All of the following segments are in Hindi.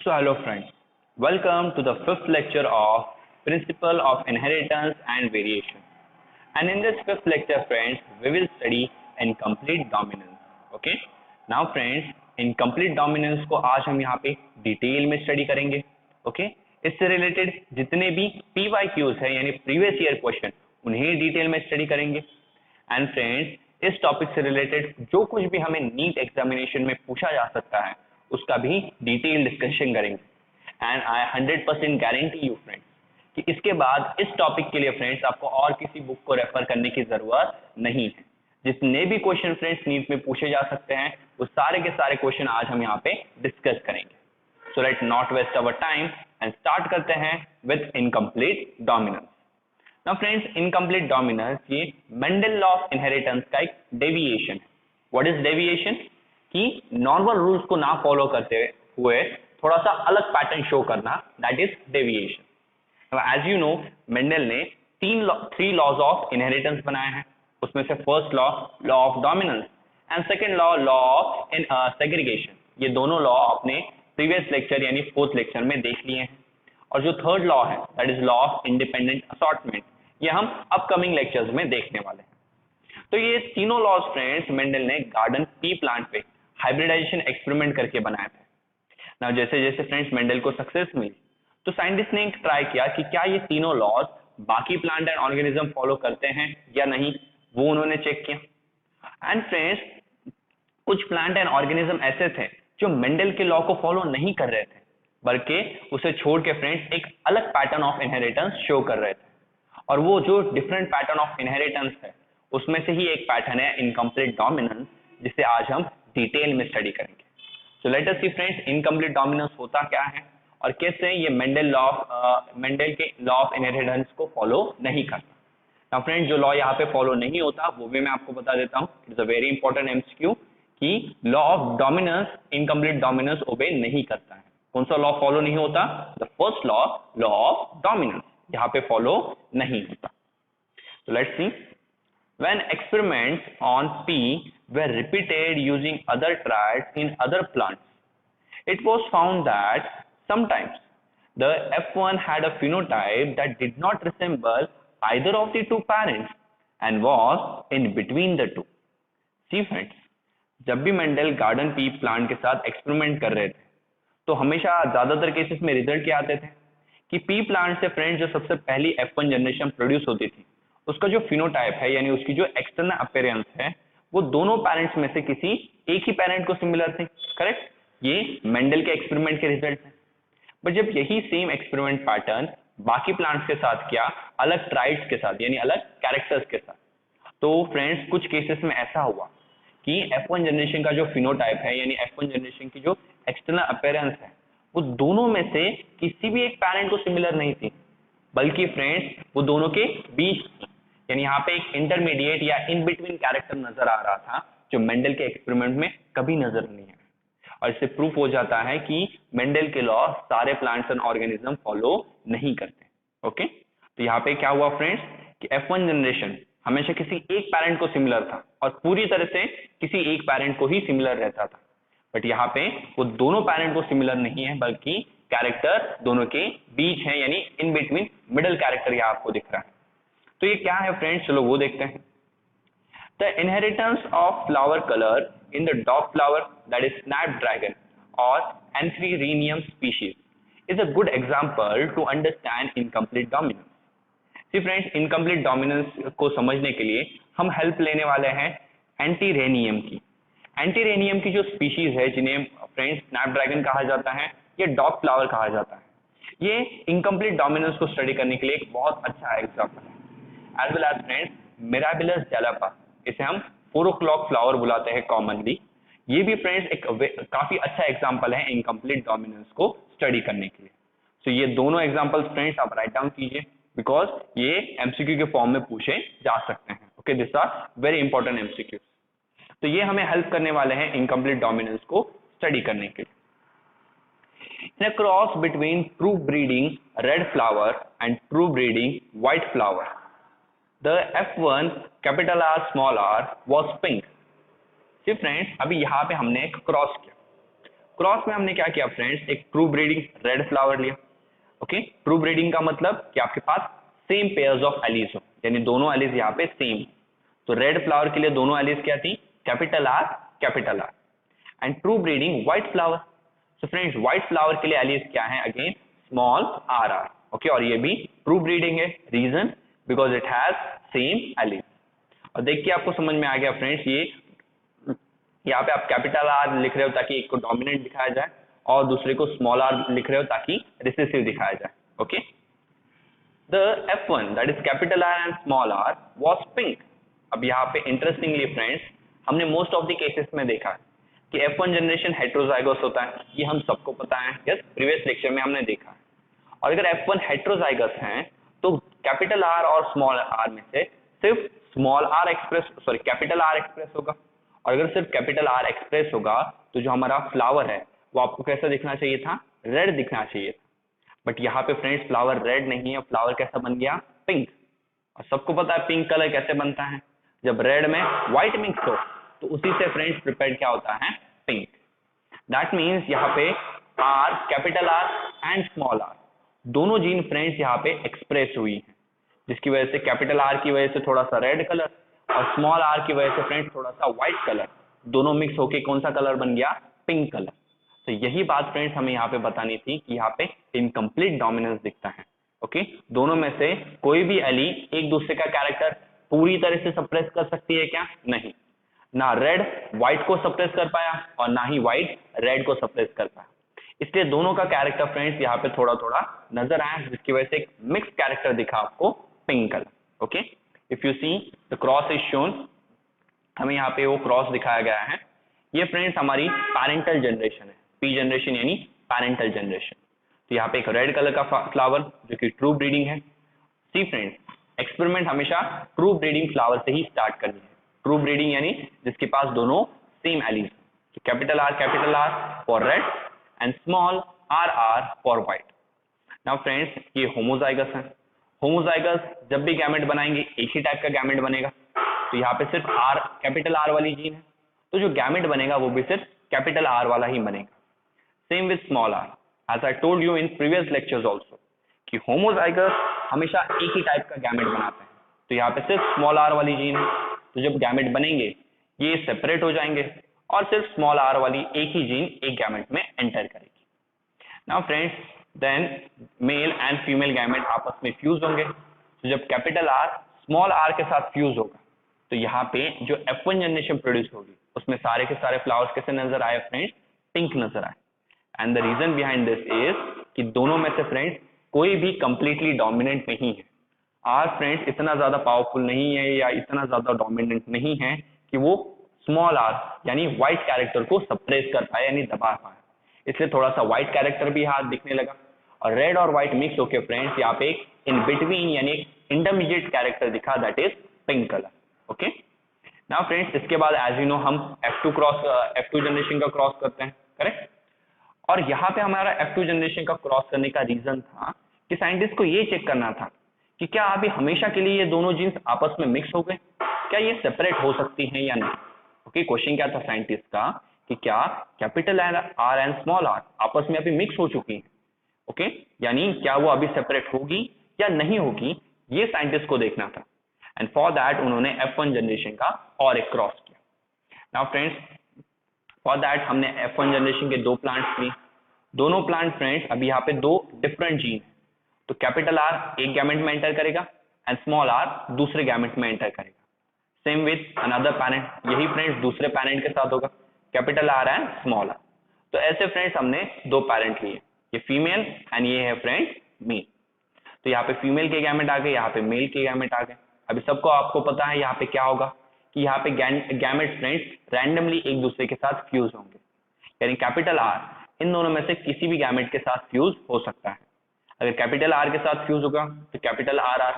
So hello friends, welcome to the fifth lecture of Principle of Inheritance and Variation. And in this fifth lecture friends, we will study incomplete dominance. Okay? Now friends, incomplete dominance को आज हम यहाँ पे डिटेल में स्टडी करेंगे. ओके? इससे रिलेटेड जितने भी PYQs है यानी प्रीवियस ईयर क्वेश्चन उन्हें डिटेल में स्टडी करेंगे. एंड फ्रेंड्स, इस टॉपिक से रिलेटेड जो कुछ भी हमें नीट एग्जामिनेशन में पूछा जा सकता है उसका भी डिटेल डिस्कशन करेंगे. And I 100% guarantee you friends कि इसके बाद इस टॉपिक के लिए फ्रेंड्स आपको और किसी बुक को रेफर करने की जरूरत नहीं है. जितने भी क्वेश्चन फ्रेंड्स नीट में पूछे जा सकते हैं वो सारे के सारे क्वेश्चन आज हम यहाँ पे डिस्कस करेंगे. So let not waste our time and start करते हैं with incomplete dominance. Now friends, incomplete dominance ये मेंडल लॉ ऑफ इनहेरिटेंस का एक डेविएशन है. What is deviation? कि नॉर्मल रूल्स को ना फॉलो करते हुए थोड़ा सा अलग पैटर्न शो करना, that is deviation. As you know, Mendel ने थ्री लॉज ऑफ इनहेरिटेंस बनाए हैं. उसमें से first law of dominance and second law of segregation. ये दोनों लॉ आपने प्रीवियस लेक्चर यानी फोर्थ लेक्चर में देख लिए हैं. और जो थर्ड लॉ है that is law of independent assortment, ये हम अपकमिंग लेक्चर्स में देखने वाले हैं. तो ये तीनों लॉज फ्रेंड्स मेंडल ने गार्डन पी प्लांट पे हाइब्रिडाइजेशन एक्सपेरिमेंट करके बनाए थे. ना जैसे जैसे फ्रेंड्स मेंडल को सक्सेस मिली तो साइंटिस्ट ने ट्राई किया कि क्या ये तीनों लॉज बाकी प्लांट एंड ऑर्गेनिज्म फॉलो करते हैं या नहीं, वो उन्होंने चेक किया. एंड फ्रेंड्स, कुछ प्लांट एंड ऑर्गेनिज्म ऐसे थे जो मेंडल के लॉ को फॉलो नहीं कर रहे थे बल्कि उसे छोड़ के फ्रेंड्स एक अलग पैटर्न ऑफ इनहेरिटेंस शो कर रहे थे. और वो जो डिफरेंट पैटर्न ऑफ इनहेरिटेंस है उसमें से ही एक पैटर्न है इनकम्प्लीट डोमिनेंस, जिसे आज हम डिटेल में स्टडी करेंगे. सो लेट अस सी फ्रेंड्स, इनकम्प्लीट डोमिनेंस होता क्या है और कैसे ये मेंडल के लॉ ऑफ इनहेरिटेंस को फॉलो नहीं करता. नाउ फ्रेंड्स, जो लॉ यहाँ पे फॉलो नहीं होता वो भी मैं आपको बता देता हूँ. It is a very important MCQ कि law of dominance incomplete dominance obey नहीं करता है. कौन सा लॉ फॉलो नहीं होता? The first law of dominance यहाँ पे फॉलो नहीं होता. So let's see. When experiments on P were repeated using other traits in other plants, it was found that sometimes the F1 had a phenotype that did not resemble either of the two parents and was in between the two. See friends, जब भी मेंडल गार्डन पी प्लांट के साथ एक्सपेरिमेंट कर रहे थे तो हमेशा ज्यादातर केसेस में रिजल्ट क्या आते थे कि पी प्लांट से फ्रेंड्स जो सबसे पहली F1 जनरेशन प्रोड्यूस होती थी उसका जो फिनोटाइप है यानी उसकी जो एक्सटर्नल अपीयरेंस है वो दोनों पेरेंट्स में से किसी एक ही पेरेंट को सिमिलर थी. करेक्ट? ये मेंडल के एक्सपेरिमेंट के रिजल्ट हैं. बट जब यही सेम एक्सपेरिमेंट पैटर्न बाकी प्लांट्स के साथ किया, अलग ट्राइट्स के साथ यानी अलग कैरेक्टर्स के साथ, तो फ्रेंड्स कुछ केसेस में ऐसा हुआ कि F1 जनरेशन का जो फिनोटाइप है यानी F1 जनरेशन की जो एक्सटर्नल अपीयरेंस है वो दोनों में से किसी भी एक पेरेंट को सिमिलर नहीं थी बल्कि फ्रेंड्स वो दोनों के बीच थी. यानी यहाँ पे एक इंटरमीडिएट या इन बिटवीन कैरेक्टर नजर आ रहा था जो मेंडल के एक्सपेरिमेंट में कभी नजर नहीं है. और इससे प्रूफ हो जाता है कि मेंडल के लॉ सारे प्लांट्स एंड ऑर्गेनिज्म फॉलो नहीं करते. ओके, तो यहाँ पे क्या हुआ फ्रेंड्स कि F1 जनरेशन हमेशा किसी एक पेरेंट को सिमिलर था और पूरी तरह से किसी एक पेरेंट को ही सिमिलर रहता था. बट यहाँ पे वो दोनों पेरेंट को सिमिलर नहीं है बल्कि कैरेक्टर दोनों के बीच है यानी इन बिटवीन मिडल कैरेक्टर यहाँ आपको दिख रहा है. तो ये क्या है फ्रेंड्स, चलो वो देखते हैं. The inheritance of flower colour in the dog flower that is snapdragon और antirrhinum species is a good example to understand incomplete dominance. See friends, incomplete dominance को समझने के लिए हम हेल्प लेने वाले हैं एंटीरेनियम की. एंटीरेनियम की जो स्पीशीज है जिन्हें फ्रेंड्स स्नैपड्रैगन कहा जाता है या डॉग फ्लावर कहा जाता है, ये इनकम्प्लीट डोमिनेंस को स्टडी करने के लिए एक बहुत अच्छा एग्जांपल है. As well as friends mirabilis जैलापा, इसे हम 4 o'clock फ्लावर बुलाते हैं कॉमनली. ये भी फ्रेंड्स एक काफी अच्छा एग्जांपल है इनकम्प्लीट डोमिनेंस को स्टडी करने के लिए. सो ये दोनों एग्जांपल्स फ्रेंड्स आप राइट डाउन कीजिए बिकॉज ये MCQ के फॉर्म में पूछे जा सकते हैं. Okay, this are very important MCQ. तो ये हमें हेल्प करने वाले हैं इनकम्प्लीट डोमिनेंस को स्टडी करने के लिए. In a cross between true breeding red flower and true breeding white flower, the F1 capital R small r was pink. See friends, अभी यहाँ पे हमने एक क्रॉस किया. क्रॉस में हमने क्या किया फ्रेंड्स, एक ट्रू ब्रीडिंग रेड फ्लावर लिया। ओके, ट्रू ब्रीडिंग का मतलब कि आपके पास सेम पेयर्स ऑफ एलीज हो, यानी दोनों एलीज यहाँ पे सेम। तो रेड फ्लावर के लिए दोनों एलीज क्या थी, capital R capital R. And true breeding white flower, so friends white flower के लिए एलीज क्या है, again small R R. Okay, और ये भी ट्रू ब्रीडिंग है, reason because it has same alleles. और देखिए आपको समझ में आ गया फ्रेंड्स, ये यहाँ पे आप कैपिटल आर लिख रहे हो ताकि एक को डोमिनेंट दिखाया जाए और दूसरे को स्मॉल आर लिख रहे हो ताकि रिसेसिव दिखाया जाए। Okay, the F1 that is capital R and small r was pink। अब यहाँ पे इंटरेस्टिंगली फ्रेंड्स हमने मोस्ट ऑफ द केसेस में देखा है कि F1 जनरेशन हेट्रोजाइगोस होता है, ये हम सबको पता है, यस प्रीवियस लेक्चर में हमने देखा है। और अगर F1 हेट्रोजाइगस है तो कैपिटल R और स्मॉल r में से सिर्फ small r express sorry capital R express होगा। और अगर सिर्फ कैपिटल R एक्सप्रेस होगा तो जो हमारा फ्लावर है वो आपको कैसा दिखना चाहिए था, रेड दिखना चाहिए था। बट यहाँ पे फ्रेंड्स फ्लावर रेड नहीं है, फ्लावर कैसा बन गया, पिंक। और सबको पता है पिंक कलर कैसे बनता है, जब रेड में व्हाइट मिक्स हो तो उसी से फ्रेंड्स प्रिपेयर्ड क्या होता है, पिंक। दैट मीन्स यहाँ पे R capital R and small R दोनों जीन फ्रेंड्स यहाँ पे एक्सप्रेस हुई है, जिसकी वजह से कैपिटल आर की वजह से थोड़ा सा रेड कलर और स्मॉल आर की वजह से फ्रेंड्स थोड़ा सा व्हाइट कलर, दोनों मिक्स होके कौन सा कलर बन गया, पिंक कलर। तो यही बात फ्रेंड्स हमें यहाँ पे बतानी थी कि यहाँ पे इनकम्प्लीट डोमिनेंस दिखता है। ओके, दोनों में से कोई भी एली एक दूसरे का कैरेक्टर पूरी तरह से सप्रेस कर सकती है क्या, नहीं। ना रेड व्हाइट को सप्रेस कर पाया और ना ही व्हाइट रेड को सप्रेस कर पाया, इसलिए दोनों का कैरेक्टर फ्रेंड्स यहाँ पे थोड़ा थोड़ा नजर आया, जिसकी वजह से एक मिक्स कैरेक्टर दिखा आपको, pink colour. Okay, if you see the cross is shown, हमें यहाँ पे वो क्रॉस दिखाया गया है। ये फ्रेंड्स हमारी पैरेंटल जनरेशन है, पी जनरेशन यानी पैरेंटल जनरेशन। तो यहाँ पे एक रेड कलर का फ्लावर जो कि ट्रू ब्रीडिंग है। सी फ्रेंड्स, एक्सपेरिमेंट हमेशा ट्रू ब्रीडिंग फ्लावर से ही स्टार्ट करनी है। ट्रू ब्रीडिंग यानी जिसके पास दोनों सेम एलीज, तो capital R for red and small R for white. Now friends ये होमोजाइगस है। होमोजाइगस जब भी गैमेट बनाएंगे एक ही टाइप का गैमेट बनेगा। तो यहाँ पे सिर्फ आर कैपिटल आर वाली जीन है, तो जो गैमेट बनेगा वो भी सिर्फ कैपिटल आर वाला ही बनेगा। Same with small R, as I told you in previous lectures also कि होमोजाइगस हमेशा एक ही टाइप का गैमेट बनाते हैं। तो यहाँ पे सिर्फ स्मॉल आर वाली जीन है, तो जब गैमेट बनेंगे ये सेपरेट हो जाएंगे और सिर्फ स्मॉल आर वाली एक ही जीन एक गैमेट में एंटर करेगी। Now friends then male and female gamete आपस में फ्यूज होंगे। तो जब कैपिटल आर स्मॉल आर के साथ फ्यूज होगा तो यहाँ पे जो F1 जनरेशन प्रोड्यूस होगी उसमें सारे के सारे फ्लावर्स कैसे नजर आए फ्रेंड्स, पिंक नजर आए। And the reason behind this is कि दोनों में से फ्रेंड्स कोई भी कंप्लीटली डोमिनेंट नहीं है। आर फ्रेंड्स इतना ज्यादा पावरफुल नहीं है या इतना ज्यादा डोमिनेंट नहीं है कि वो स्मॉल आर यानी व्हाइट कैरेक्टर को सप्रेस कर पाए यानी दबा पाए, इसलिए थोड़ा सा व्हाइट कैरेक्टर भी हाथ दिखने लगा। और रेड और व्हाइट मिक्स होके फ्रेंड्स यहाँ पे इन बिटवीन यानी एक इंटरमीडिएट कैरेक्टर दिखा, that is pink colour. Okay, now friends इसके बाद एज यू नो हम F2 जनरेशन का क्रॉस करते हैं, करेक्ट। और यहाँ पे हमारा F2 जनरेशन का क्रॉस करने का रीजन था कि साइंटिस्ट को ये चेक करना था कि क्या अभी हमेशा के लिए ये दोनों जीन्स आपस में मिक्स हो गए, क्या ये सेपरेट हो सकती हैं या नहीं। ओके, क्वेश्चन क्या था साइंटिस्ट का कि क्या capital R and small R आपस में अभी मिक्स हो चुकी हैं। ओके, यानी क्या वो अभी सेपरेट होगी या नहीं होगी, ये साइंटिस्ट को देखना था। एंड फॉर दैट उन्होंने F1 जनरेशन का और एक क्रॉस किया। नाउ फ्रेंड्स फॉर दैट हमने F1 जनरेशन के दो प्लांट्स लिए। दोनों प्लांट फ्रेंड्स अभी यहाँ पे दो डिफरेंट जीन है, तो कैपिटल आर एक गैमेट में एंटर करेगा एंड स्मॉल आर दूसरे गैमेट में एंटर करेगा। सेम विद अनदर पैरेंट, यही फ्रेंड्स दूसरे पैरेंट के साथ होगा, capital R and small R. तो ऐसे फ्रेंड्स हमने दो पैरेंट लिए, ये फीमेल एंड ये है फ्रेंड्स मेल। तो यहाँ पे फीमेल के गैमेट आ गए, यहाँ पे मेल के गैमेट आ गए। अभी सबको आपको पता है यहाँ पे क्या होगा कि यहाँ पे गैमेट फ्रेंड्स रैंडमली एक दूसरे के साथ फ्यूज होंगे, यानी कैपिटल आर इन दोनों में से किसी भी गैमेट के साथ फ्यूज हो सकता है। अगर कैपिटल आर के साथ फ्यूज होगा तो capital R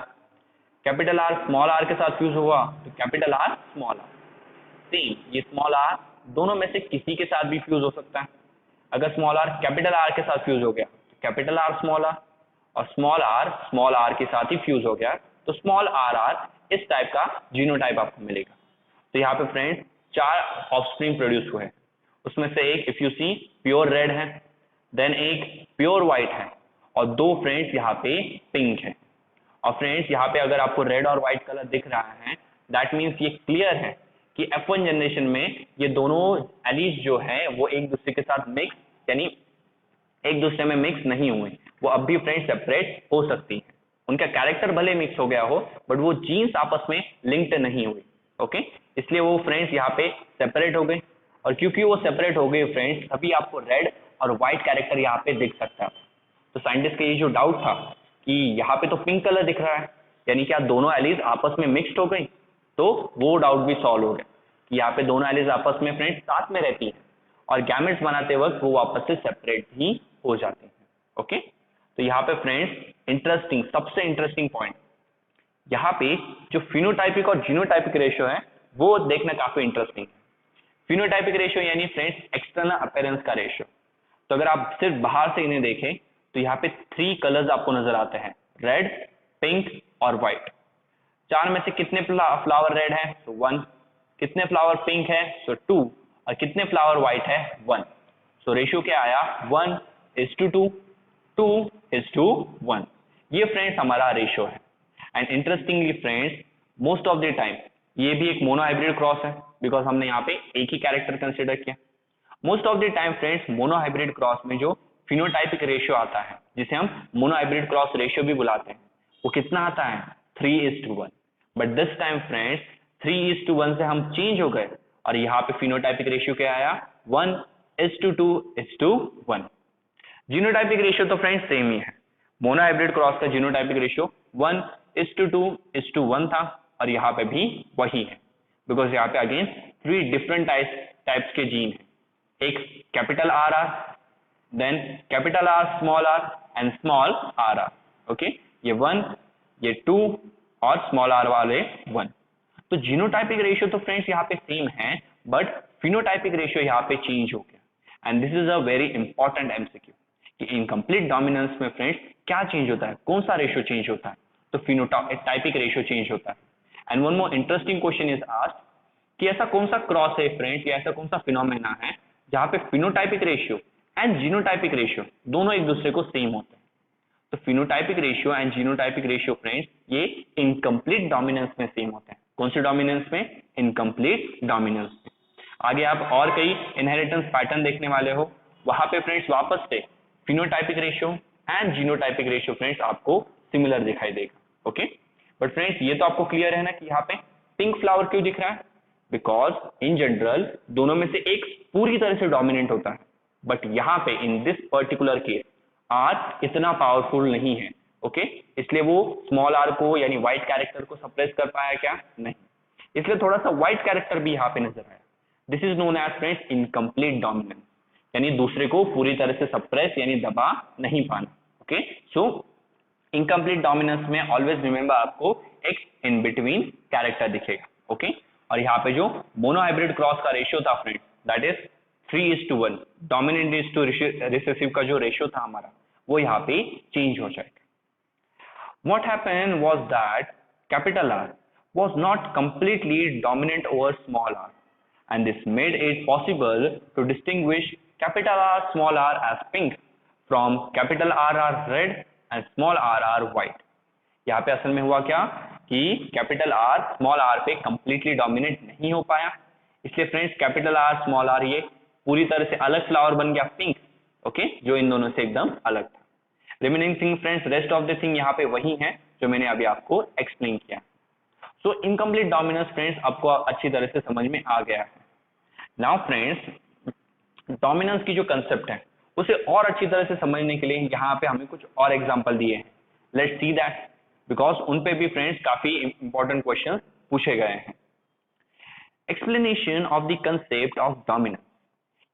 capital R small R के साथ फ्यूज होगा तो capital R small R. Same ये स्मॉल आर दोनों में से किसी के साथ भी फ्यूज हो सकता है। अगर स्मॉल आर कैपिटल आर के साथ फ्यूज हो गया तो कैपिटल आर, और स्मॉल आर के साथ ही फ्यूज हो गया तो स्मॉल आर इस टाइप का जीनोटाइप आपको मिलेगा। तो यहाँ पे फ्रेंड्स चार ऑफस्प्रिंग प्रोड्यूस हुए, उसमें से एक if you see pure red है, देन एक प्योर व्हाइट है, और दो फ्रेंड्स यहाँ पे पिंक है। और फ्रेंड्स यहाँ पे अगर आपको रेड और व्हाइट कलर दिख रहा है, दैट मीन्स ये क्लियर है कि F1 जनरेशन में ये दोनों एलीज जो है वो एक दूसरे के साथ मिक्स, यानी एक दूसरे में मिक्स नहीं हुए, वो अब भी फ्रेंड्स सेपरेट हो सकती है। उनका कैरेक्टर भले मिक्स हो गया हो, बट वो जीन्स आपस में लिंक्ड नहीं हुई। ओके, इसलिए वो फ्रेंड्स यहाँ पे सेपरेट हो गए, और क्योंकि वो सेपरेट हो गए फ्रेंड्स, तभी आपको रेड और व्हाइट कैरेक्टर यहाँ पे दिख सकता है। तो साइंटिस्ट का ये जो डाउट था कि यहाँ पे तो पिंक कलर दिख रहा है, यानी क्या दोनों एलीज आपस में मिक्स्ड हो गई, तो वो डाउट भी सॉल्व हो गया कि यहाँ पे दोनों एलीज आपस में फ्रेंड्स साथ में रहती हैं, और गैमेट्स बनाते वक्त वो वापस से सेपरेट ही हो जाते हैं। ओके, तो यहाँ पे फ्रेंड्स इंटरेस्टिंग, सबसे इंटरेस्टिंग पॉइंट यहाँ पे जो फिनोटाइपिक और जीनोटाइपिक रेशियो है वो देखना काफी इंटरेस्टिंग है। फिनोटाइपिक रेशियो यानी फ्रेंड्स एक्सटर्नल अपीयरेंस का रेशियो। तो अगर आप सिर्फ बाहर से इन्हें देखें तो यहाँ पे 3 कलर्स आपको नजर आते हैं, रेड, पिंक और व्हाइट। 4 में से कितने फ्लावर रेड है? तो 1। कितने फ्लावर पिंक है? तो 2। और कितने फ्लावर व्हाइट है? 1। सो रेशियो क्या आया? 1:2, 2:1। ये फ्रेंड्स हमारा रेशियो है। And interestingly friends, most of the time ये भी एक मोनोहाइब्रिड क्रॉस है, बिकॉज हमने यहाँ पे एक ही कैरेक्टर कंसिडर किया। Most of the time friends monohybrid cross में जो फिनोटाइपिक रेशियो आता है, जिसे हम मोनोहाइब्रिड क्रॉस रेशियो भी बुलाते हैं, वो कितना आता है? 3:1। बट दिस टाइम फ्रेंड्स 3:1 से हम चेंज हो गए, और यहाँ पे फिनोटाइपिक रेशियो क्या आया? 1:2:1। जीनोटाइपिक रेशियो तो फ्रेंड्स सेम ही है। मोनोहाइब्रिड क्रॉस का जीनोटाइपिक रेशियो 1:2:1 था, और यहाँ पे भी वही है, बिकॉज यहाँ पे अगेन 3 डिफरेंट टाइप्स के जीन है। एक capital RR, then capital R, small r and small rr। Okay, ये 1, ये 2 और स्मॉल r वाले 1। तो जीनोटाइपिक रेशियो तो फ्रेंड्स यहाँ पे सेम है, बट फिनोटाइपिक रेशियो यहाँ पे चेंज हो गया। And this is a very important MCQ कि इनकम्प्लीट डोमिनेंस में फ्रेंड्स क्या चेंज होता है, कौन सा रेशियो चेंज होता है? तो फिनोटाइपिक रेशियो चेंज होता है। And one more interesting question is asked कि ऐसा कौन सा क्रॉस है फ्रेंड्स, या ऐसा कौन सा फिनोमेना है जहां पे phenotypic ratio and genotypic ratio दोनों एक दूसरे को सेम होते हैं? तो phenotypic ratio and genotypic ratio friends ये इनकम्प्लीट डोमिनेंस में सेम होते हैं। कौन से डोमिनेंस में? इनकम्प्लीट डोमिनेंस में। आगे आप और कई इनहेरिटेंस पैटर्न देखने वाले हो, वहां पे फ्रेंड्स वापस से phenotypic ratio and genotypic ratio friends आपको सिमिलर दिखाई देगा। ओके, बट फ्रेंड्स ये तो आपको क्लियर है ना कि यहाँ पे पिंक फ्लावर क्यों दिख रहा है? बिकॉज इन जनरल दोनों में से एक पूरी तरह से डोमिनेंट होता है, बट यहाँ पे in this particular case R इतना पावरफुल नहीं है। ओके, इसलिए वो स्मॉल r को यानी व्हाइट कैरेक्टर को सप्रेस कर पाया क्या? नहीं, इसलिए थोड़ा सा व्हाइट कैरेक्टर भी यहाँ पे नजर आया। This is known as friends incomplete dominance, यानी दूसरे को पूरी तरह से सप्रेस यानी दबा नहीं पाना। ओके, सो इनकम्प्लीट डोमिनेंस में ऑलवेज रिमेंबर आपको एक इन बिटवीन कैरेक्टर दिखेगा। ओके, और यहाँ पे जो मोनोहाइब्रिड क्रॉस का रेशियो था friends, that is 3:1। Dominant is to recessive का जो रेशियो था हमारा, वो यहाँ पे चेंज हो जाएगा। What happened was that capital R was not completely dominant over small r, and this made it possible to distinguish capital R, small r as pink from capital RR red and small rr white. यहाँ पे असल में हुआ क्या कि कैपिटल R स्मॉल r पे कंप्लीटली डोमिनेट नहीं हो पाया, इसलिए friends capital R small r ये पूरी तरह से अलग फ्लावर बन गया पिंक। ओके, जो इन दोनों से एकदम अलग था। Remaining thing friends, rest of the thing यहाँ पे वही है जो मैंने अभी आपको एक्सप्लेन किया। सो इनकम्प्लीट डोमिनेंस फ्रेंड्स आपको अच्छी तरह से समझ में आ गया है। नाउ फ्रेंड्स, डोमिनेंस की जो कंसेप्ट है उसे और अच्छी तरह से समझने के लिए यहाँ पे हमें कुछ और एग्जांपल दिए हैं। लेट्स सी दैट, बिकॉज उन पे भी फ्रेंड्स काफी इंपॉर्टेंट क्वेश्चन पूछे गए हैं। Explanation of the concept of dominance.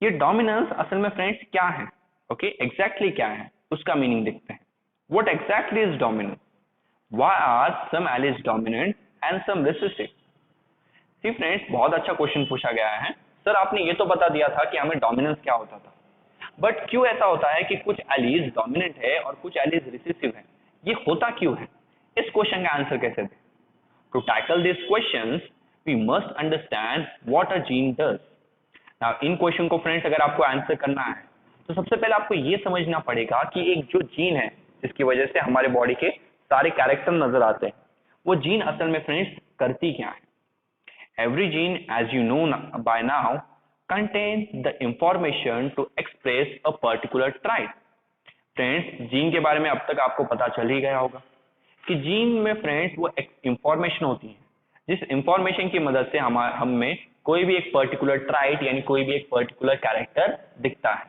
ये डोमिनेंस असल में फ्रेंड्स क्या है? ओके, एग्जैक्टली क्या है उसका मीनिंग देखते हैं। What exactly is dominance? Why are some alleles dominant and some recessive? See friends, बहुत अच्छा क्वेश्चन पूछा गया है। सर आपने ये तो बता दिया था कि हमें डोमिनेंस क्या होता था, बट क्यों ऐसा होता है कि कुछ एलीज डोमिनेंट है और कुछ एलीज रिसेसिव है? ये होता क्यों है? इस क्वेश्चन का आंसर कैसे दें? To tackle this questions we must understand what a gene does. इन क्वेश्चन को फ्रेंड्स अगर आपको आंसर करना है तो सबसे पहले आपको ये समझना पड़ेगा कि एक जो जीन है जिसकी वजह से हमारे बॉडी के सारे कैरेक्टर नजर आते हैं, वो जीन असल में फ्रेंड्स करती क्या है। Every gene, as you know by now, contains the information to express a particular trait. Friends gene के बारे में अब तक आपको पता चल ही गया होगा कि जीन में फ्रेंड्स वो एक इंफॉर्मेशन होती है, जिस इंफॉर्मेशन की मदद से हम में कोई भी एक पर्टिकुलर ट्राइट यानी कोई भी एक पर्टिकुलर कैरेक्टर दिखता है।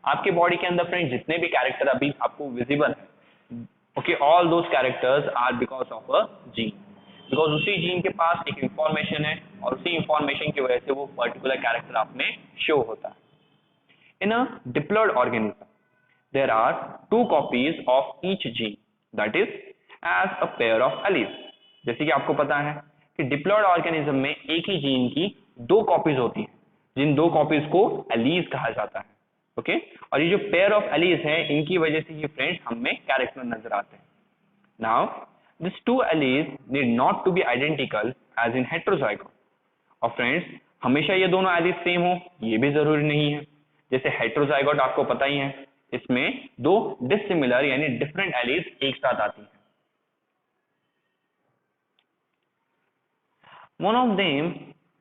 आपके बॉडी के अंदर फ्रेंड्स जितने भी कैरेक्टर अभी आपको विजिबल है, okay, all those characters are because of a gene, because उसी जीन के पास एक इंफॉर्मेशन है और उसी इंफॉर्मेशन की वजह से वो पर्टिकुलर कैरेक्टर आप में शो होता है। In a diploid organism there are 2 copies of each gene, that is as a pair of alleles. जैसे कि आपको पता है कि डिप्लॉयड ऑर्गेनिज्म में एक ही जीन की 2 कॉपीज होती हैं, जिन 2 कॉपीज को एलीज कहा जाता है, ओके। और ये जो पेयर ऑफ एलीज है इनकी वजह से ये फ्रेंड्स हम में कैरेक्टर नजर आते हैं। Now these 2 alleles need not to be identical as in heterozygote। और फ्रेंड्स हमेशा ये दोनों एलीज सेम हो ये भी जरूरी नहीं है। जैसे हेटेरोजाइगोट आपको पता ही है, इसमें 2 डिसिमिलर यानी डिफरेंट एलीज एक साथ आती हैं। One of them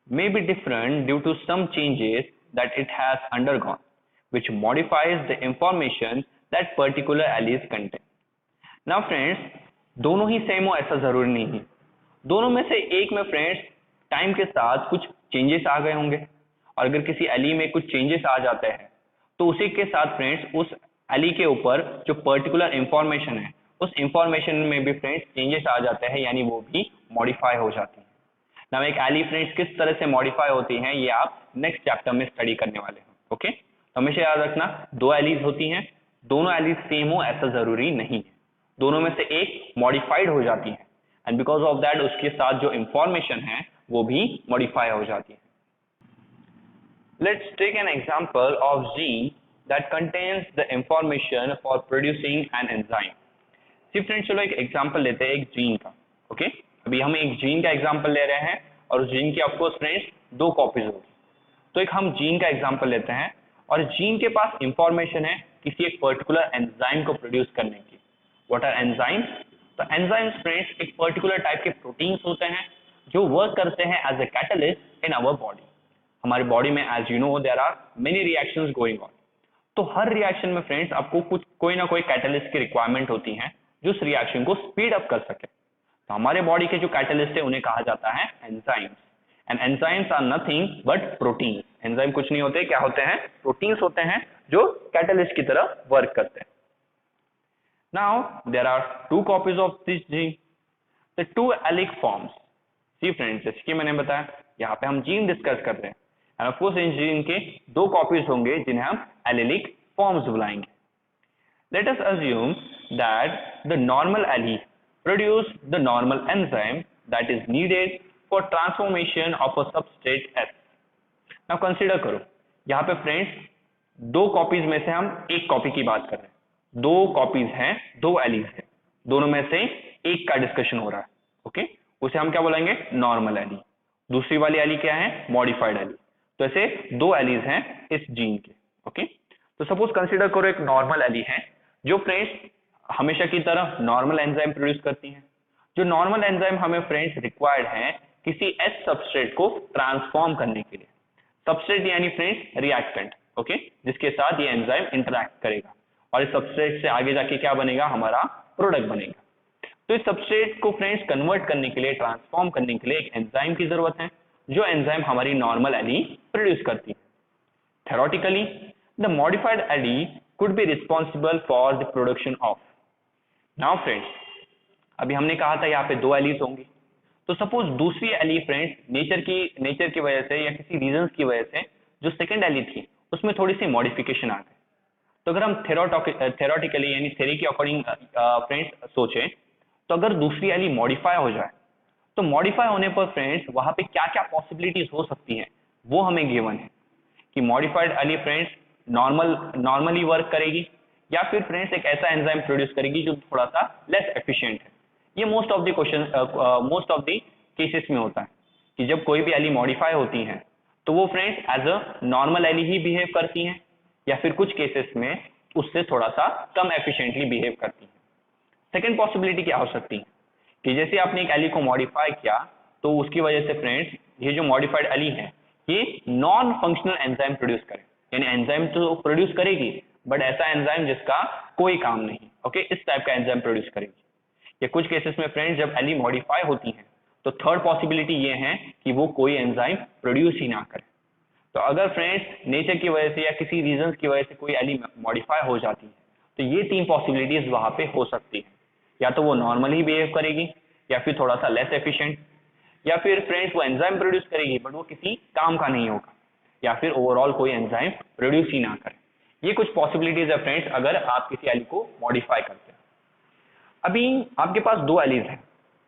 may be different due to some changes that it has undergone, which modifies the information that particular alleles contain। Now friends, दोनों ही सेम हो ऐसा जरूरी नहीं है, दोनों में से एक में फ्रेंड्स टाइम के साथ कुछ चेंजेस आ गए होंगे, और अगर किसी एली में कुछ चेंजेस आ जाते हैं तो उसी के साथ फ्रेंड्स उस एली के ऊपर जो पर्टिकुलर इंफॉर्मेशन है उस इंफॉर्मेशन में भी फ्रेंड्स चेंजेस आ जाते हैं, यानी वो भी मॉडिफाई हो जाती है। ना एक एली फ्रेंड्स किस तरह से मॉडिफाई होती हैं ये आप नेक्स्ट चैप्टर में स्टडी करने वाले हैं, ओके। तो हमेशा याद रखना 2 एलीज होती हैं, दोनों एलीज सेम हो ऐसा जरूरी नहीं है, दोनों में से एक मॉडिफाइड हो जाती है एंड बिकॉज ऑफ दैट उसके साथ जो इंफॉर्मेशन है वो भी मॉडिफाई हो जाती है। Let's take an example of gene that contains the information for producing an enzyme. See friends चलो एक एग्जांपल लेते हैं एक जीन का, ओके। अभी हम एक जीन का एग्जांपल ले रहे हैं और उस जीन की ऑफकोर्स फ्रेंड्स 2 कॉपीज होगी। तो एक हम जीन का एग्जांपल लेते हैं और जीन के पास इंफॉर्मेशन है किसी एक पर्टिकुलर एंजाइम को प्रोड्यूस करने की। What are enzymes? तो enzymes friends एक पर्टिकुलर टाइप के प्रोटीन्स होते हैं जो वर्क करते हैं as a catalyst in our body. हमारी बॉडी में as you know there are many reactions going on, तो हर रिएक्शन में फ्रेंड्स आपको कुछ कोई ना कोई कैटलिस्ट की रिक्वायरमेंट होती है जो उस रिएक्शन को स्पीड अप कर सके। तो हमारे बॉडी के जो कैटलिस्ट है उन्हें कहा जाता है enzymes, and enzymes are nothing but proteins. Enzyme कुछ नहीं होते, क्या होते हैं? प्रोटीन्स होते हैं जो कैटलिस्ट की तरह वर्क करते हैं। Now there are 2 copies of this gene, the 2 allelic forms। See friends, जैसे कि मैंने बताया यहाँ पे हम जीन डिस्कस कर रहे हैं end of course in gene के 2 कॉपीज होंगे जिन्हें हम एलिलिक फॉर्म्स बुलाएंगे। Let us assume that the normal allele produce the normal enzyme that is needed for transformation of a substrate S। Now consider करो यहाँ पे फ्रेंड्स 2 कॉपीज में से हम एक कॉपी की बात कर रहे हैं, 2 कॉपीज हैं, 2 एलीज हैं, दोनों में से एक का डिस्कशन हो रहा है, ओके। उसे हम क्या बोलेंगे? Normal allele. दूसरी वाली एली क्या है? Modified allele. तो ऐसे 2 एलीज हैं इस जीन के, ओके। तो सपोज कंसीडर करो एक नॉर्मल एली है जो फ्रेंड्स हमेशा की तरह नॉर्मल एंजाइम प्रोड्यूस करती है। जो नॉर्मल एंजाइम हमें फ्रेंड्स रिक्वायर्ड है किसी एस सबस्ट्रेट को ट्रांसफॉर्म करने के लिए। सबस्ट्रेट यानी फ्रेंड्स रिएक्टेंट, ओके, जिसके साथ ये एंजाइम इंटरैक्ट करेगा और इस सबस्ट्रेट से आगे जाके क्या बनेगा? हमारा प्रोडक्ट बनेगा। तो इस सबस्ट्रेट को फ्रेंड्स कन्वर्ट करने के लिए, ट्रांसफॉर्म करने के लिए एक एंजाइम की जरूरत है जो एंजाइम हमारी नॉर्मल एली प्रोड्यूस करती है। Theoretically the modified allele could be responsible for the production of. Now friends अभी हमने कहा था यहाँ पे 2 एलीज होंगी, तो सपोज दूसरी एली फ्रेंड्स नेचर की वजह से या किसी रीजन की वजह से जो सेकेंड एली थी उसमें थोड़ी सी मॉडिफिकेशन आ गई। तो अगर हम थेरोटिकली यानी थ्योरी के अकॉर्डिंग फ्रेंड्स सोचें तो अगर दूसरी एली मॉडिफाई हो जाए तो मॉडिफाई होने पर फ्रेंड्स वहां पे क्या क्या पॉसिबिलिटीज हो सकती हैं वो हमें गिवन है कि modified allele friends normally work करेगी या फिर फ्रेंड्स एक ऐसा एंजाइम प्रोड्यूस करेगी जो थोड़ा सा लेस एफिशिएंट है। ये मोस्ट ऑफ द केसेस में होता है कि जब कोई भी एली मॉडिफाई होती है तो वो friends as a normal allele ही बिहेव करती हैं, या फिर कुछ केसेस में उससे थोड़ा सा कम एफिशिएंटली बिहेव करती हैं। सेकेंड पॉसिबिलिटी क्या हो सकती है कि जैसे आपने एक एली को मॉडिफाई किया, तो उसकी वजह से फ्रेंड्स ये जो मॉडिफाइड एली है ये नॉन फंक्शनल एंजाइम प्रोड्यूस करे, यानी एंजाइम तो प्रोड्यूस करेगी बट ऐसा एंजाइम जिसका कोई काम नहीं, ओके, इस टाइप का एंजाइम प्रोड्यूस करेगी। या कुछ केसेस में फ्रेंड्स जब एली मॉडिफाई होती है तो थर्ड पॉसिबिलिटी ये है कि वो कोई एंजाइम प्रोड्यूस ही ना करे। तो अगर फ्रेंड्स नेचर की वजह से या किसी रीजन की वजह से कोई एली मॉडिफाई हो जाती है तो ये तीन पॉसिबिलिटीज वहां पे हो सकती है, या तो वो नॉर्मली बिहेव करेगी, या फिर थोड़ा सा लेस एफिशिएंट, या फिर फ्रेंड्स वो एंजाइम प्रोड्यूस करेगी बट वो किसी काम का नहीं होगा, या फिर ओवरऑल कोई एंजाइम प्रोड्यूस ही ना करे। ये कुछ पॉसिबिलिटीज है फ्रेंड्स अगर आप किसी एली को मॉडिफाई करते हैं। अभी आपके पास दो एलीज हैं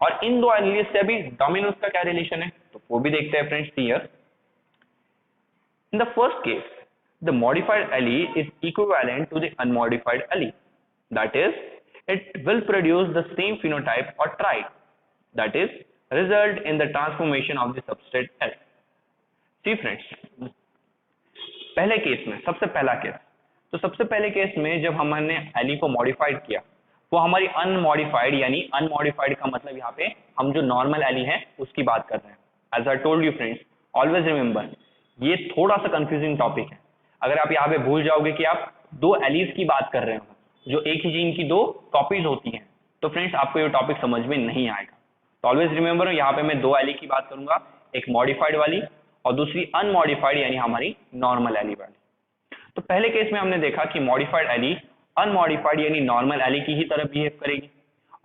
और इन दो एलीज से अभी डोमिनेंस का क्या रिलेशन है तो वो भी देखते हैं friends here. In the first case, the modified allele is equivalent to the unmodified allele. That is, it will produce the same phenotype or trait. That is, result in the transformation of the substrate S. See friends, पहले केस में सबसे पहला केस, तो सबसे पहले केस में जब हमने एली को मॉडिफाइड किया वो हमारी अनमॉडिफाइड, यानी अनमॉडिफाइड का मतलब यहाँ पे हम जो नॉर्मल एली है उसकी बात कर रहे हैं। As I told you friends, always remember ये थोड़ा सा कंफ्यूजिंग टॉपिक है। अगर आप यहाँ पे भूल जाओगे कि आप दो एलीज की बात कर रहे हो जो एक ही जीन की दो कॉपीज होती हैं, तो फ्रेंड्स आपको ये टॉपिक समझ में नहीं आएगा। तो ऑलवेज रिमेंबर यहाँ पे मैं दो एली की बात करूंगा, एक मॉडिफाइड वाली और दूसरी अनमॉडिफाइड यानी हमारी नॉर्मल एली वाली। तो पहले केस में हमने देखा कि मॉडिफाइड एली अनमॉडिफाइड यानी नॉर्मल एली की ही तरह बिहेव करेगी,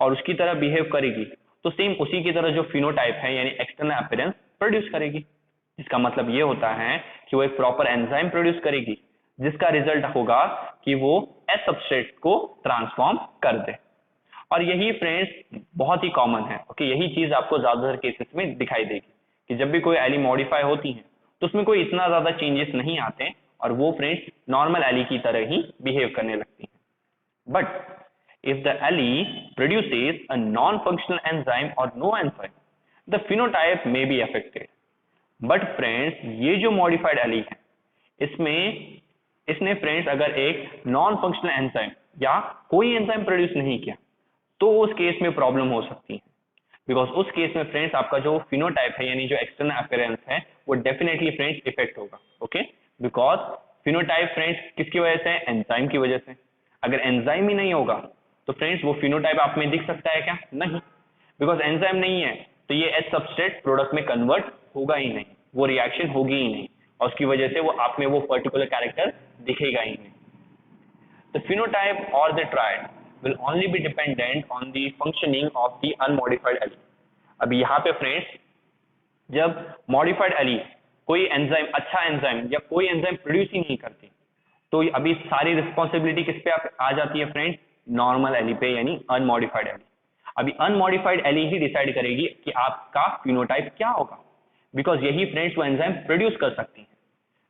और उसकी तरह बिहेव करेगी तो सेम उसी की तरह जो फिनोटाइप है यानी एक्सटर्नल अपीयरेंस प्रोड्यूस करेगी। इसका मतलब ये होता है कि वो एक प्रॉपर एंजाइम प्रोड्यूस करेगी जिसका रिजल्ट होगा कि वो एस सबस्ट्रेट को ट्रांसफॉर्म कर दे। और यही फ्रेंड्स बहुत ही कॉमन है, ओके, यही चीज आपको ज्यादातर केसेस में दिखाई देगी कि जब भी कोई एली मॉडिफाई होती है तो उसमें कोई इतना ज्यादा चेंजेस नहीं आते और वो फ्रेंड्स नॉर्मल एली की तरह ही बिहेव करने लगती है। But if the allele produces a non-functional enzyme or no enzyme, the phenotype may be affected. But friends, ये जो modified allele है, इसने फ्रेंड्स अगर एक नॉन फंक्शनल एंजाइम या कोई एंजाइम प्रोड्यूस नहीं किया तो उस केस में प्रॉब्लम हो सकती है, बिकॉज उस केस में फ्रेंड्स आपका जो फिनोटाइप है यानी जो एक्सटर्नल अपीयरेंस है वो डेफिनेटली फ्रेंड्स इफेक्ट होगा, ओके, बिकॉज फिनोटाइप फ्रेंड्स किसकी वजह से, एंजाइम की वजह से। अगर एंजाइम ही नहीं होगा तो फ्रेंड्स वो फिनोटाइप आप में दिख सकता है क्या, नहीं, बिकॉज एंजाइम नहीं है तो ये एच सबस्ट्रेट प्रोडक्ट में कन्वर्ट होगा ही नहीं, वो रिएक्शन होगी ही नहीं और उसकी वजह से वो आप में वो पर्टिकुलर कैरेक्टर दिखेगा ही नहीं। The phenotype or the trait will only be dependent on the functioning of the unmodified allele. अभी यहाँ पे फ्रेंड्स जब मॉडिफाइड एलील कोई एंजाइम, अच्छा एंजाइम या कोई एंजाइम प्रोड्यूस ही नहीं करती तो अभी सारी रिस्पॉन्सिबिलिटी किस पे आ जाती है फ्रेंड्स, नॉर्मल एली पे यानी अनमॉडिफाइड एली। अभी अनमॉडिफाइड एली ही डिसाइड करेगी कि आपका फिनोटाइप क्या होगा, बिकॉज यही फ्रेंड्स वो एंजाइम प्रोड्यूस कर सकती है।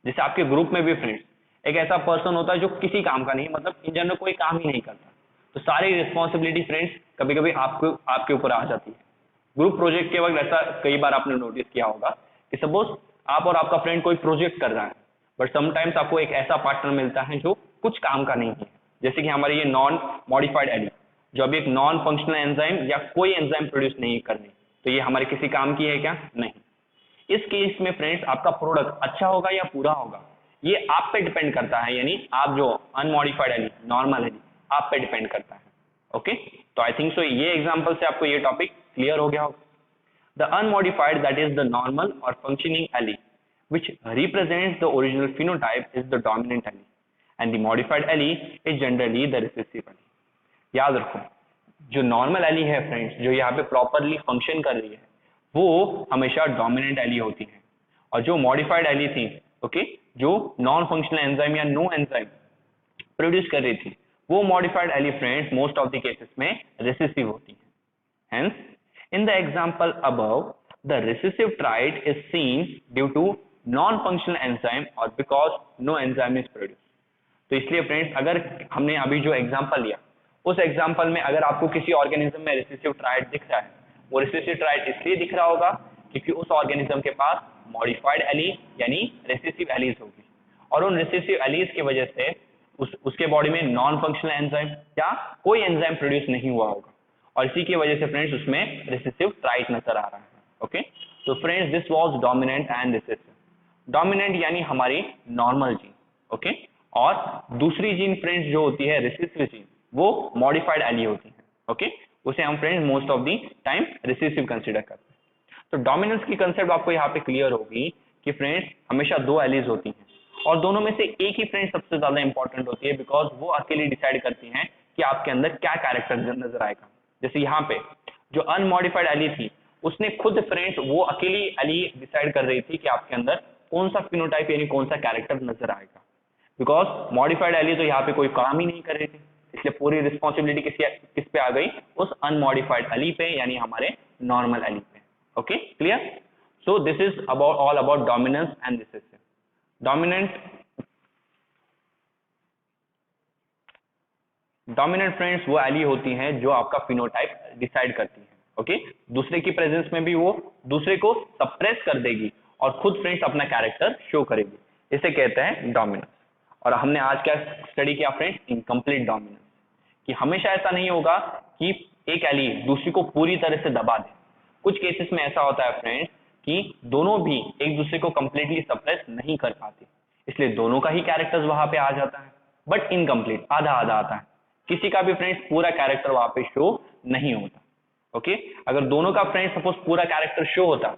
जैसे आपके ग्रुप में भी फ्रेंड्स एक ऐसा पर्सन होता है जो किसी काम का नहीं, मतलब इन जनरल कोई काम ही नहीं करता, तो सारी रिस्पॉन्सिबिलिटी फ्रेंड्स कभी कभी आपके ऊपर आ जाती है। ग्रुप प्रोजेक्ट के वक्त ऐसा कई बार आपने नोटिस किया होगा कि सपोज आप और आपका फ्रेंड कोई प्रोजेक्ट कर रहा है बट समटाइम्स आपको एक ऐसा पार्टनर मिलता है जो कुछ काम का नहीं है, जैसे कि हमारे ये नॉन मॉडिफाइड एली जो अभी एक नॉन फंक्शनल एंजाइम या कोई एंजाइम प्रोड्यूस नहीं कर रही, तो ये हमारे किसी काम की है क्या, नहीं। इस केस में फ्रेंड्स आपका प्रोडक्ट अच्छा होगा या पूरा होगा ये आप पे डिपेंड करता है, यानी आप जो अनमॉडिफाइड एली नॉर्मल एली आप पे डिपेंड करता है, ओके। तो आई थिंक सो ये एग्जांपल से आपको ये टॉपिक क्लियर हो गया होगा। The unmodified that is the normal और functioning allele which represents the original phenotype is the dominant allele and the modified allele is generally the recessive allele। याद रखो जो नॉर्मल एली है फ्रेंड्स जो यहाँ पे प्रॉपरली फंक्शन कर रही है वो हमेशा डोमिनेंट एली होती है, और जो मॉडिफाइड एली थी, ओके, जो नॉन फंक्शनल एंजाइम या नो एंजाइम प्रोड्यूस कर रही थी वो modified allele friends most of the cases में रिसेसिव होती है। Hence in the example above the recessive trait is seen due to non-functional enzyme or because no enzyme is produced। तो इसलिए फ्रेंड्स अगर हमने अभी जो एग्जांपल लिया उस एग्जांपल में अगर आपको किसी ऑर्गेनिज्म में रिसेसिव ट्राइट दिख रहा है, वो रिसेसिव ट्राइट इसलिए दिख रहा होगा क्योंकि उस ऑर्गेनिज्म के पास मॉडिफाइड एली यानी रेसेसिव एलीज होगी, और उन रेसेसिव एलीज की वजह से उसके बॉडी में नॉन फंक्शनल एंजाइम या कोई एंजाइम प्रोड्यूस नहीं हुआ होगा, और इसी की वजह से फ्रेंड्स उसमें रेसेसिव ट्राइट नजर आ रहा है। ओके, तो friends this was dominant and recessive. Dominant यानी हमारी नॉर्मल जीन, ओके, और दूसरी जीन फ्रेंड्स जो होती है रिसेसिव जीन, वो मॉडिफाइड एली होती है। ओके, उसे हम friends most of the time recessive consider करते हैं। तो डोमिनेंस की कंसेप्ट आपको यहाँ पे क्लियर होगी कि फ्रेंड्स हमेशा दो एलीज होती हैं, और दोनों में से एक ही फ्रेंड्स सबसे ज्यादा इंपॉर्टेंट होती है, बिकॉज वो अकेली डिसाइड करती हैं कि आपके अंदर क्या कैरेक्टर नजर आएगा। जैसे यहाँ पे जो अनमॉडिफाइड एली थी, उसने खुद फ्रेंड्स वो अकेली एली डिसाइड कर रही थी कि आपके अंदर कौन सा फिनोटाइप यानी कौन सा कैरेक्टर नजर आएगा, बिकॉज मॉडिफाइड एली तो यहाँ पे कोई काम ही नहीं कर रही थी, इसलिए पूरी रिस्पॉन्सिबिलिटी किस पे आ गई, उस अनमॉडिफाइड एली पे यानी हमारे नॉर्मल एली पे। Okay, clear? So this is about all about dominance and recessive. Dominant friends वो एली होती हैं जो आपका फिनोटाइप डिसाइड करती है। ओके, दूसरे की प्रेजेंस में भी वो दूसरे को सप्रेस कर देगी और खुद फ्रेंड्स अपना कैरेक्टर शो करेगी, इसे कहते हैं डोमिनेंस। और हमने आज क्या स्टडी किया फ्रेंड्स? इनकम्प्लीट डोमिनेंस, कि हमेशा ऐसा नहीं होगा कि एक एली दूसरी को पूरी तरह से दबा दे। कुछ केसेस में ऐसा होता है फ्रेंड्स कि दोनों भी एक दूसरे को कंप्लीटली सप्रेस नहीं कर पाते, इसलिए दोनों का ही कैरेक्टर्स वहां पे आ जाता है, बट इनकम्प्लीट, आधा आधा आता है, किसी का भी फ्रेंड्स पूरा कैरेक्टर वहां पे शो नहीं होता। ओके, अगर दोनों का फ्रेंड्स सपोज पूरा कैरेक्टर शो होता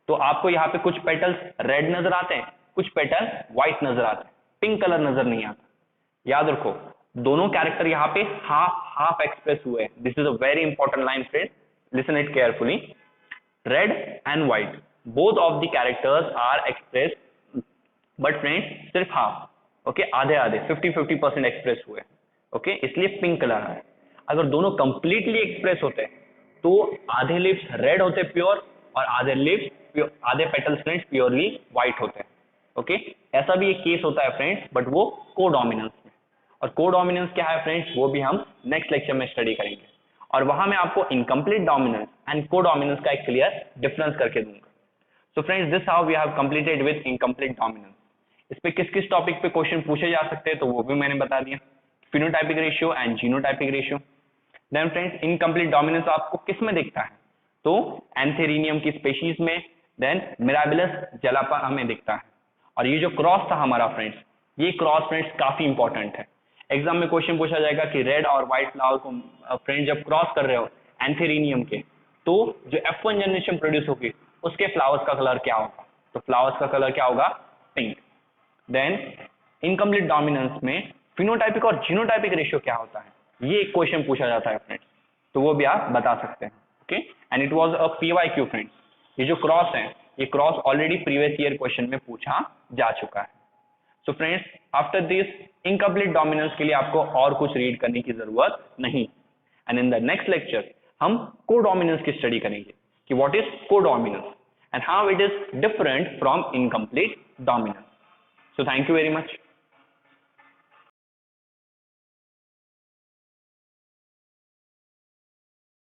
तो आपको यहाँ पे कुछ पेटल्स रेड नजर आते हैं, कुछ पेटल व्हाइट नजर आते हैं, पिंक कलर नजर नहीं आता। याद रखो, दोनों कैरेक्टर यहाँ पे हाफ हाफ एक्सप्रेस हुए। This is a very important line friends, listen it carefully. Red and white both of the characters are express, but friends सिर्फ हाफ, ओके, आधे आधे 50-50% एक्सप्रेस हुए। ओके, इसलिए पिंक कलर है। अगर दोनों कंप्लीटली एक्सप्रेस होते तो आधे लिप्स रेड होते प्योर, और आधे लिप्स आधे पेटल्स फ्रेंड्स प्योरली व्हाइट होते हैं। ओके, ऐसा भी एक केस होता है फ्रेंड्स, बट वो कोडोमिनेंस में। और कोडोमिनेंस क्या है फ्रेंड्स, वो भी हम नेक्स्ट लेक्चर में स्टडी करेंगे, और वहां मैं आपको इनकम्प्लीट डोमिनेंस एंड कोडोमिनेंस का एक क्लियर डिफरेंस करके दूंगा। So friends, this how we have completed with incomplete dominance. इस पे किस किस टॉपिक पे क्वेश्चन पूछे जा सकते हैं तो वो भी मैंने बता दिया, phenotypic ratio and genotypic ratio. Then friends, incomplete dominance आपको किस में दिखता है? तो एंथेरिनियम की स्पीशीज में, देन मिराबिलस जलापा में दिखता है। और ये जो क्रॉस था हमारा फ्रेंड्स, ये क्रॉस फ्रेंड्स काफी इंपॉर्टेंट है। एग्जाम में क्वेश्चन पूछा जाएगा कि रेड और व्हाइट फ्लावर को फ्रेंड्स जब क्रॉस कर रहे हो एंथेरिनियम के, तो जो F1 जनरेशन प्रोड्यूस होगी उसके फ्लावर्स का कलर क्या होगा? तो फ्लावर्स का कलर क्या होगा? पिंक। देन इनकम्प्लीट डोमिनेंस में फिनोटाइपिक और जीनोटाइपिक रेशियो क्या होता है, ये एक क्वेश्चन पूछा जाता है फ्रेंड्स, तो वो भी आप बता सकते हैं। Okay, and it was a PYQ friends. ये जो क्रॉस है, ये cross already previous year question में पूछा जा चुका है। So friends, after this incomplete dominance के लिए आपको और कुछ रीड करने की जरूरत नहीं, and in the next lecture हम कोडोमिनेंस की स्टडी करेंगे कि what is codominance and how it is different from incomplete dominance. So thank you very much.